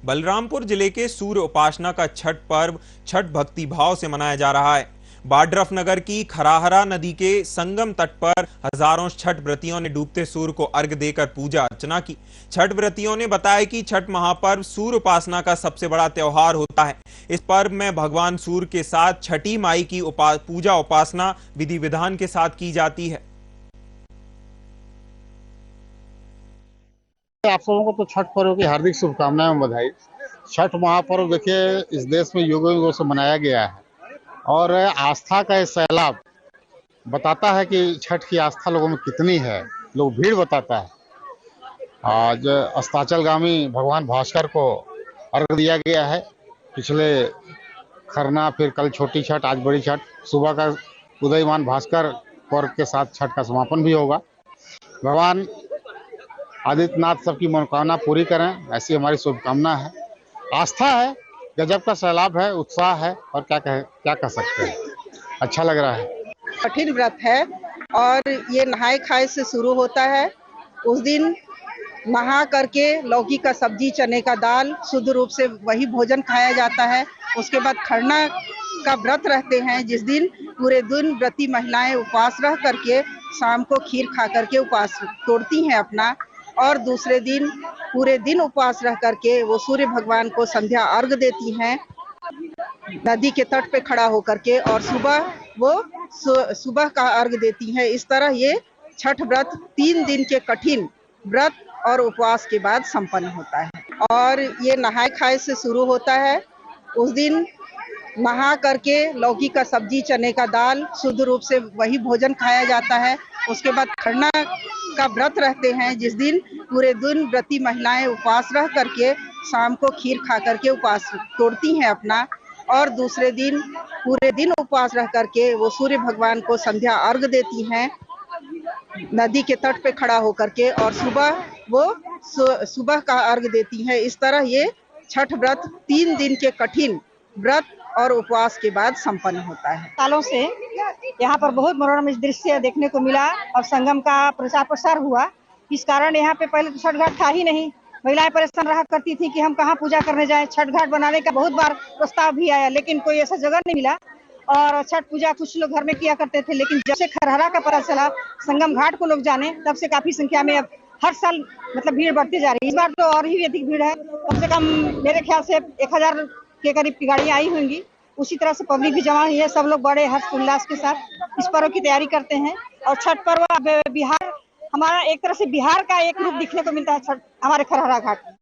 बलरामपुर जिले के सूर्य उपासना का छठ पर्व छठ भक्ति भाव से मनाया जा रहा है। बाड्रफ नगर की खराहरा नदी के संगम तट पर हजारों छठ व्रतियों ने डूबते सूर्य को अर्घ्य देकर पूजा अर्चना की। छठ व्रतियों ने बताया कि छठ महापर्व सूर्य उपासना का सबसे बड़ा त्योहार होता है। इस पर्व में भगवान सूर्य के साथ छठी माई की पूजा उपासना विधि विधान के साथ की जाती है। आप सबों को तो छठ पर्व की हार्दिक शुभकामनाएं और बधाई। छठ महापर्व देखिए इस देश में युगों युगों से मनाया गया है और आस्था का ये सैलाब बताता है कि छठ की आस्था लोगों में कितनी है। लोग भीड़ बताता है। आज अस्ताचलगामी भगवान भास्कर को अर्घ्य दिया गया है। पिछले खरना, फिर कल छोटी छठ, आज बड़ी छठ। सुबह का उदयमान भास्कर पर्व के साथ छठ का समापन भी होगा। भगवान आदित्यनाथ सबकी मनोकामना पूरी करें, ऐसी हमारी शुभकामना है। आस्था है, गजब का सैलाब है, उत्साह है और क्या कह सकते हैं। अच्छा लग रहा है। कठिन व्रत है और ये नहाए खाए से शुरू होता है। उस दिन नहा करके लौकी का सब्जी, चने का दाल, शुद्ध रूप से वही भोजन खाया जाता है। उसके बाद खरना का व्रत रहते हैं, जिस दिन पूरे दिन व्रती महिलाएं उपवास रह करके शाम को खीर खा करके उपवास तोड़ती हैं अपना। और दूसरे दिन पूरे दिन उपवास रह करके वो सूर्य भगवान को संध्या अर्घ देती हैं नदी के तट पे खड़ा होकर के, और सुबह वो सुबह का अर्घ देती हैं। इस तरह ये छठ व्रत 3 दिन के कठिन व्रत और उपवास के बाद संपन्न होता है। और ये नहाए खाए से शुरू होता है। उस दिन नहा करके लौकी का सब्जी, चने का दाल, शुद्ध रूप से वही भोजन खाया जाता है। उसके बाद खरना का व्रत रहते हैं, जिस दिन पूरे दिन व्रती महिलाएं उपवास रह करके शाम को खीर खा करके उपवास तोड़ती हैं अपना। और दूसरे दिन पूरे दिन उपवास रह करके वो सूर्य भगवान को संध्या अर्घ देती हैं नदी के तट पे खड़ा होकर के, और सुबह वो सुबह का अर्घ देती हैं। इस तरह ये छठ व्रत 3 दिन के कठिन व्रत और उपवास के बाद संपन्न होता है। सालों से यहाँ पर बहुत मनोरम दृश्य देखने को मिला और संगम का प्रचार प्रसार हुआ। इस कारण यहाँ पे पहले तो छठ घाट था ही नहीं। महिलाएं परेशान रहा करती थी कि हम कहाँ पूजा करने जाएं। छठ घाट बनाने का बहुत बार प्रस्ताव भी आया, लेकिन कोई ऐसा जगह नहीं मिला। और छठ पूजा कुछ लोग घर में किया करते थे, लेकिन जब से खरहरा का पता चला संगम घाट को लोग जाने, तब से काफी संख्या में अब हर साल भीड़ बढ़ती जा रही है। इस बार तो और ही अधिक भीड़ है। कम से कम मेरे ख्याल से 1000 के करीब की गाड़ियां आई होंगी। उसी तरह से पब्लिक भी जमा हुई है। सब लोग बड़े हर्ष उल्लास के साथ इस पर्व की तैयारी करते हैं। और छठ पर्व बिहार हमारा एक तरह से बिहार का एक रूप दिखने को मिलता है छठ हमारे खरहरा घाट में।